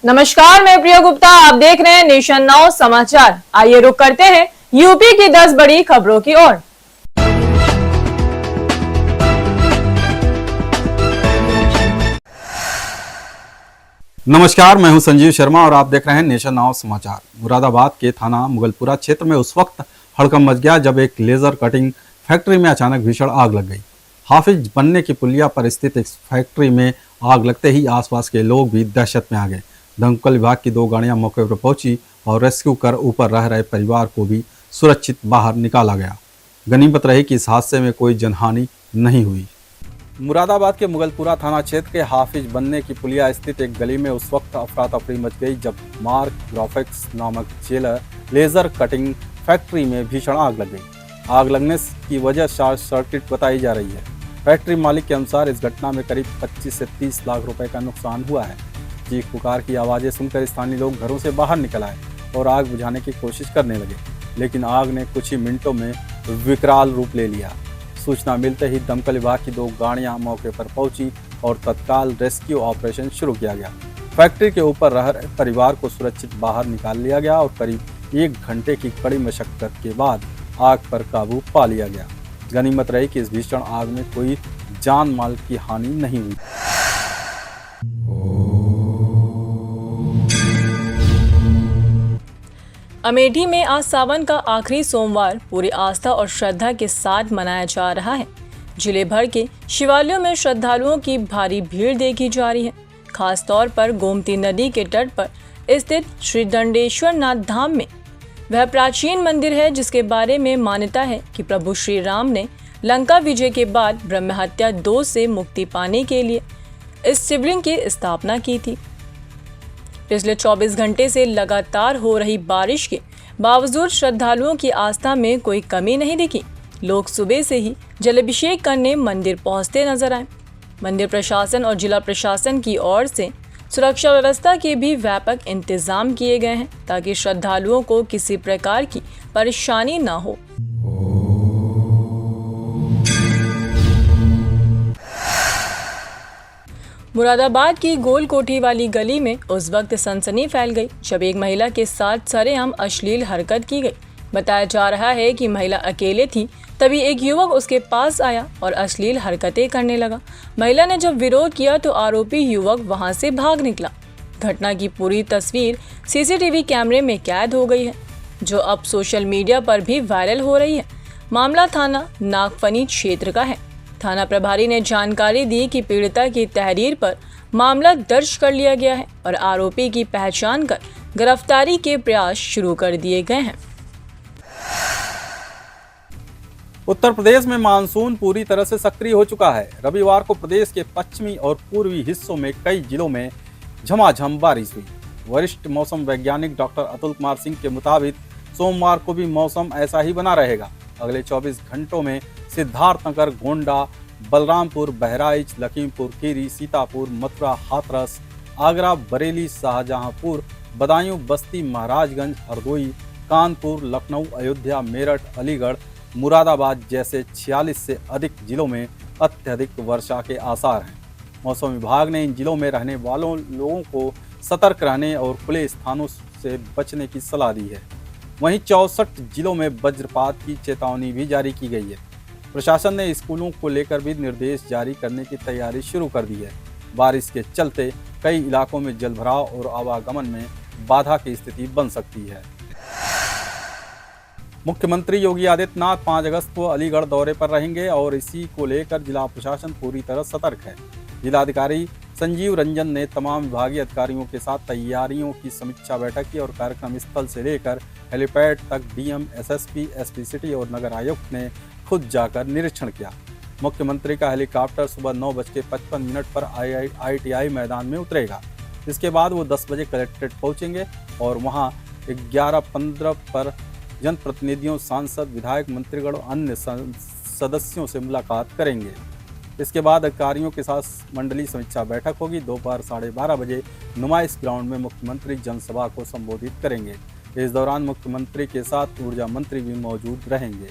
नमस्कार, मैं प्रिया गुप्ता। आप देख रहे हैं नेशन नाउ समाचार। आइए रुक करते हैं यूपी की 10 बड़ी खबरों की ओर। नमस्कार, मैं हूं संजीव शर्मा और आप देख रहे हैं नेशन नाउ समाचार। मुरादाबाद के थाना मुगलपुरा क्षेत्र में उस वक्त हड़कंप मच गया जब एक लेजर कटिंग फैक्ट्री में अचानक भीषण आग लग गई। हाफिज बनने की पुलिया पर स्थित एक फैक्ट्री में आग लगते ही आसपास के लोग भी दहशत में आ गए। दमकल विभाग की 2 गाड़ियां मौके पर पहुंची और रेस्क्यू कर ऊपर रह रहे परिवार को भी सुरक्षित बाहर निकाला गया। गनीमत रही कि इस हादसे में कोई जनहानि नहीं हुई। मुरादाबाद के मुगलपुरा थाना क्षेत्र के हाफिज बनने की पुलिया स्थित एक गली में उस वक्त अफरा तफरी मच गई जब मार्क ग्राफिक्स नामक जेलर लेजर कटिंग फैक्ट्री में भीषण आग लग गई। आग लगने की वजह शॉर्ट सर्किट बताई जा रही है। फैक्ट्री मालिक के अनुसार इस घटना में करीब 25 से 30 लाख रुपए का नुकसान हुआ है। चीख पुकार की आवाज़ें सुनकर स्थानीय लोग घरों से बाहर निकल आए और आग बुझाने की कोशिश करने लगे, लेकिन आग ने कुछ ही मिनटों में विकराल रूप ले लिया। सूचना मिलते ही दमकल विभाग की 2 गाड़ियां मौके पर पहुंची और तत्काल रेस्क्यू ऑपरेशन शुरू किया गया। फैक्ट्री के ऊपर रह रहे परिवार को सुरक्षित बाहर निकाल लिया गया और करीब 1 घंटे की कड़ी मशक्कत के बाद आग पर काबू पा लिया गया। गनीमत रही कि इस भीषण आग में कोई जान माल की हानि नहीं हुई। अमेठी में आज सावन का आखिरी सोमवार पूरी आस्था और श्रद्धा के साथ मनाया जा रहा है। जिले भर के शिवालयों में श्रद्धालुओं की भारी भीड़ देखी जा रही है। खास तौर पर गोमती नदी के तट पर स्थित श्री दंडेश्वर नाथ धाम में वह प्राचीन मंदिर है जिसके बारे में मान्यता है कि प्रभु श्री राम ने लंका विजय के बाद ब्रह्म हत्या 2 से मुक्ति पाने के लिए इस शिवलिंग की स्थापना की थी। पिछले 24 घंटे से लगातार हो रही बारिश के बावजूद श्रद्धालुओं की आस्था में कोई कमी नहीं दिखी। लोग सुबह से ही जलाभिषेक करने मंदिर पहुंचते नजर आए। मंदिर प्रशासन और जिला प्रशासन की ओर से सुरक्षा व्यवस्था के भी व्यापक इंतजाम किए गए हैं ताकि श्रद्धालुओं को किसी प्रकार की परेशानी न हो। मुरादाबाद की गोल कोठी वाली गली में उस वक्त सनसनी फैल गई जब एक महिला के साथ सरेआम अश्लील हरकत की गई। बताया जा रहा है कि महिला अकेले थी, तभी एक युवक उसके पास आया और अश्लील हरकतें करने लगा। महिला ने जब विरोध किया तो आरोपी युवक वहां से भाग निकला। घटना की पूरी तस्वीर सीसीटीवी कैमरे में कैद हो गई है, जो अब सोशल मीडिया पर भी वायरल हो रही है। मामला थाना नागफनी क्षेत्र का है। थाना प्रभारी ने जानकारी दी कि पीड़िता की तहरीर पर मामला दर्ज कर लिया गया है और आरोपी की पहचान कर गिरफ्तारी के प्रयास शुरू कर दिए गए हैं। उत्तर प्रदेश में मानसून पूरी तरह से सक्रिय हो चुका है। रविवार को प्रदेश के पश्चिमी और पूर्वी हिस्सों में कई जिलों में झमाझम बारिश हुई। वरिष्ठ मौसम वैज्ञानिक डॉक्टर अतुल कुमार सिंह के मुताबिक सोमवार को भी मौसम ऐसा ही बना रहेगा। अगले 24 घंटों में सिद्धार्थनगर, गोंडा, बलरामपुर, बहराइच, लखीमपुर खीरी, सीतापुर, मथुरा, हाथरस, आगरा, बरेली, शाहजहांपुर, बदायूं, बस्ती, महाराजगंज, हरदोई, कानपुर, लखनऊ, अयोध्या, मेरठ, अलीगढ़, मुरादाबाद जैसे 46 से अधिक जिलों में अत्यधिक वर्षा के आसार हैं। मौसम विभाग ने इन जिलों में रहने वालों लोगों को सतर्क रहने और खुले स्थानों से बचने की सलाह दी है। वहीं 64 जिलों में वज्रपात की चेतावनी भी जारी की गई है। प्रशासन ने स्कूलों को लेकर भी निर्देश जारी करने की तैयारी शुरू कर दी है। बारिश के चलते कई इलाकों में जलभराव और आवागमन में बाधा की स्थिति बन सकती है। मुख्यमंत्री योगी आदित्यनाथ 5 अगस्त को अलीगढ़ दौरे पर रहेंगे और इसी को लेकर जिला प्रशासन पूरी तरह सतर्क है। जिलाधिकारी संजीव रंजन ने तमाम विभागीय अधिकारियों के साथ तैयारियों की समीक्षा बैठक की और कार्यक्रम स्थल से लेकर हेलीपैड तक डीएम, एसएसपी, एसपी सिटी और नगर आयुक्त ने खुद जाकर निरीक्षण किया। मुख्यमंत्री का हेलीकॉप्टर सुबह 9:55 पर IITI मैदान में उतरेगा। इसके बाद वो 10 बजे कलेक्ट्रेट पहुंचेंगे और वहां 11:15 पर जनप्रतिनिधियों, सांसद, विधायक, मंत्रीगण और अन्य सदस्यों से मुलाकात करेंगे। इसके बाद अधिकारियों के साथ मंडलीय समीक्षा बैठक होगी। दोपहर 12:30 बजे नुमाइश ग्राउंड में मुख्यमंत्री जनसभा को संबोधित करेंगे। इस दौरान मुख्यमंत्री के साथ ऊर्जा मंत्री भी मौजूद रहेंगे।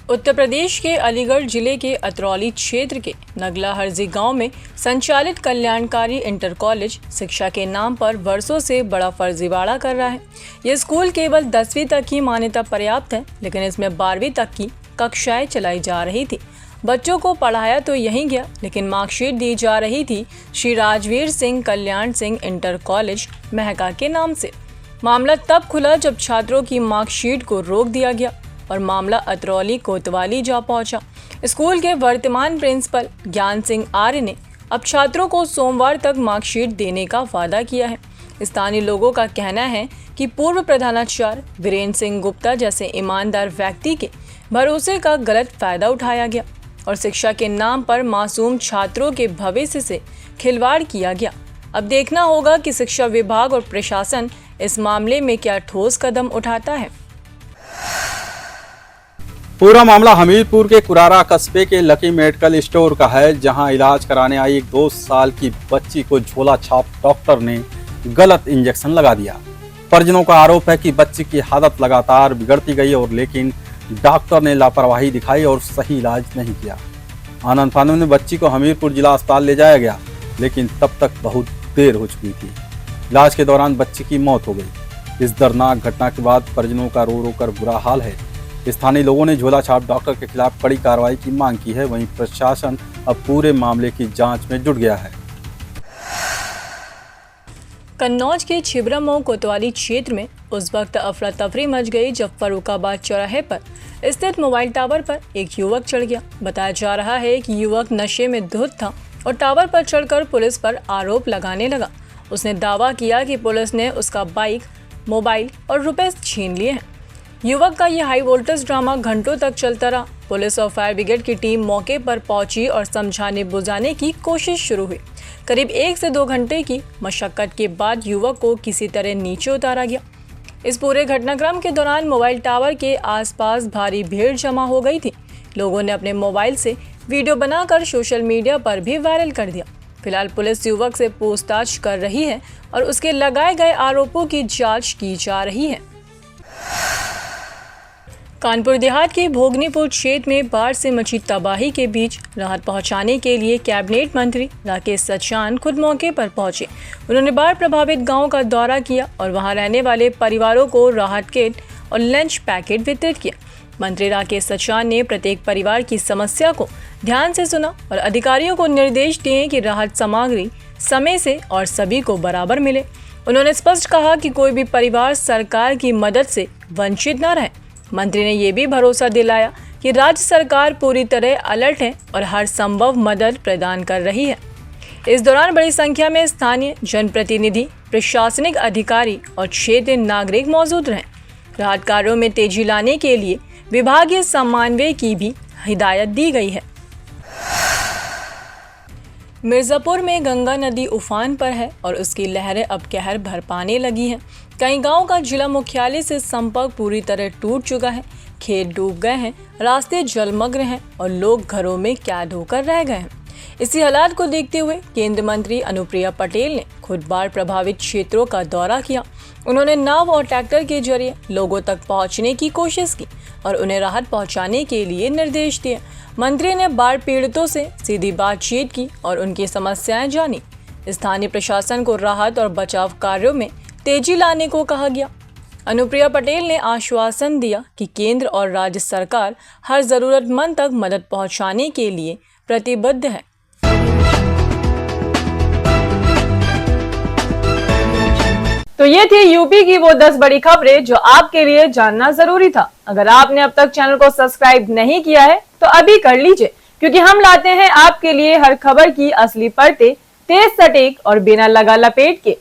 उत्तर प्रदेश के अलीगढ़ जिले के अतरौली क्षेत्र के नगला हरजी गांव में संचालित कल्याणकारी इंटर कॉलेज शिक्षा के नाम पर वर्षों से बड़ा फर्जीवाड़ा कर रहा है। ये स्कूल केवल 10वीं तक की मान्यता पर्याप्त है, लेकिन इसमें 12वीं तक की कक्षाएं चलाई जा रही थी। बच्चों को पढ़ाया तो यहीं गया, लेकिन मार्कशीट दी जा रही थी श्री राजवीर सिंह कल्याण सिंह इंटर कॉलेज महका के नाम से। मामला तब खुला जब छात्रों की मार्कशीट को रोक दिया गया और मामला अतरौली कोतवाली जा पहुंचा। स्कूल के वर्तमान प्रिंसिपल ज्ञान सिंह आर्य ने अब छात्रों को सोमवार तक मार्कशीट देने का वादा किया है। स्थानीय लोगों का कहना है कि पूर्व प्रधानाचार्य वीरेंद्र सिंह गुप्ता जैसे ईमानदार व्यक्ति के भरोसे का गलत फायदा उठाया गया और शिक्षा के नाम पर मासूम छात्रों के भविष्य से खिलवाड़ किया गया। अब देखना होगा कि शिक्षा विभाग और प्रशासन इस मामले में क्या ठोस कदम उठाता है। पूरा मामला हमीरपुर के कुरारा कस्बे के लकी मेडिकल स्टोर का है, जहां इलाज कराने आई एक 2 साल की बच्ची को झोला छाप डॉक्टर ने गलत इंजेक्शन लगा दिया। परिजनों का आरोप है कि बच्ची की हालत लगातार बिगड़ती गई और लेकिन डॉक्टर ने लापरवाही दिखाई और सही इलाज नहीं किया। आनंद फानन में बच्ची को हमीरपुर जिला अस्पताल ले जाया गया, लेकिन तब तक बहुत देर हो चुकी थी। इलाज के दौरान बच्ची की मौत हो गई। इस दर्दनाक घटना के बाद परिजनों का रो रो कर बुरा हाल है। स्थानीय लोगों ने झोला छाप डॉक्टर के खिलाफ कड़ी कार्रवाई की मांग की है। वहीं प्रशासन अब पूरे मामले की जांच में जुट गया है। कन्नौज के छिबरामऊ कोतवाली क्षेत्र में उस वक्त अफरा तफरी मच गई जब फरुखाबाद चौराहे पर स्थित मोबाइल टावर पर एक युवक चढ़ गया। बताया जा रहा है कि युवक नशे में धुत था और टावर पर चढ़कर पुलिस पर आरोप लगाने लगा। उसने दावा किया कि पुलिस ने उसका बाइक, मोबाइल और रुपए छीन लिए हैं। युवक का यह हाई वोल्टेज ड्रामा घंटों तक चलता रहा। पुलिस और फायर ब्रिगेड की टीम मौके पर पहुंची और समझाने बुझाने की कोशिश शुरू हुई। करीब 1 से 2 घंटे की मशक्कत के बाद युवक को किसी तरह नीचे उतारा गया। इस पूरे घटनाक्रम के दौरान मोबाइल टावर के आसपास भारी भीड़ जमा हो गई थी। लोगों ने अपने मोबाइल से वीडियो बनाकर सोशल मीडिया पर भी वायरल कर दिया। फिलहाल पुलिस युवक से पूछताछ कर रही है और उसके लगाए गए आरोपों की जांच की जा रही है। कानपुर देहात के भोगनीपुर क्षेत्र में बाढ़ से मची तबाही के बीच राहत पहुंचाने के लिए कैबिनेट मंत्री राकेश सचान खुद मौके पर पहुंचे। उन्होंने बाढ़ प्रभावित गांव का दौरा किया और वहां रहने वाले परिवारों को राहत किट और लंच पैकेट वितरित किया। मंत्री राकेश सचान ने प्रत्येक परिवार की समस्या को ध्यान से सुना और अधिकारियों को निर्देश दिए कि राहत सामग्री समय से और सभी को बराबर मिले। उन्होंने स्पष्ट कहा कि कोई भी परिवार सरकार की मदद से वंचित न रहे। मंत्री ने ये भी भरोसा दिलाया कि राज्य सरकार पूरी तरह अलर्ट है और हर संभव मदद प्रदान कर रही है। इस दौरान बड़ी संख्या में स्थानीय जनप्रतिनिधि, प्रशासनिक अधिकारी और क्षेत्रीय नागरिक मौजूद रहे। राहत कार्यों में तेजी लाने के लिए विभागीय समन्वय की भी हिदायत दी गई है। मिर्जापुर में गंगा नदी उफान पर है और उसकी लहरें अब कहर बरपाने लगी हैं। कई गांव का जिला मुख्यालय से संपर्क पूरी तरह टूट चुका है। खेत डूब गए हैं, रास्ते जलमग्न हैं और लोग घरों में कैद होकर रह गए हैं। इसी हालात को देखते हुए केंद्रीय मंत्री अनुप्रिया पटेल ने खुद बाढ़ प्रभावित क्षेत्रों का दौरा किया। उन्होंने नाव और ट्रैक्टर के जरिए लोगों तक पहुंचने की कोशिश की और उन्हें राहत पहुंचाने के लिए निर्देश दिए। मंत्री ने बाढ़ पीड़ितों से सीधी बातचीत की और उनकी समस्याएं जानी। स्थानीय प्रशासन को राहत और बचाव कार्यों में तेजी लाने को कहा गया। अनुप्रिया पटेल ने आश्वासन दिया कि केंद्र और राज्य सरकार हर जरूरतमंद तक मदद पहुंचाने के लिए प्रतिबद्ध है। तो ये थी यूपी की वो 10 बड़ी खबरें जो आपके लिए जानना जरूरी था। अगर आपने अब तक चैनल को सब्सक्राइब नहीं किया है तो अभी कर लीजिए, क्योंकि हम लाते हैं आपके लिए हर खबर की असली परतें तेज, सटीक और बिना लगा लपेट के।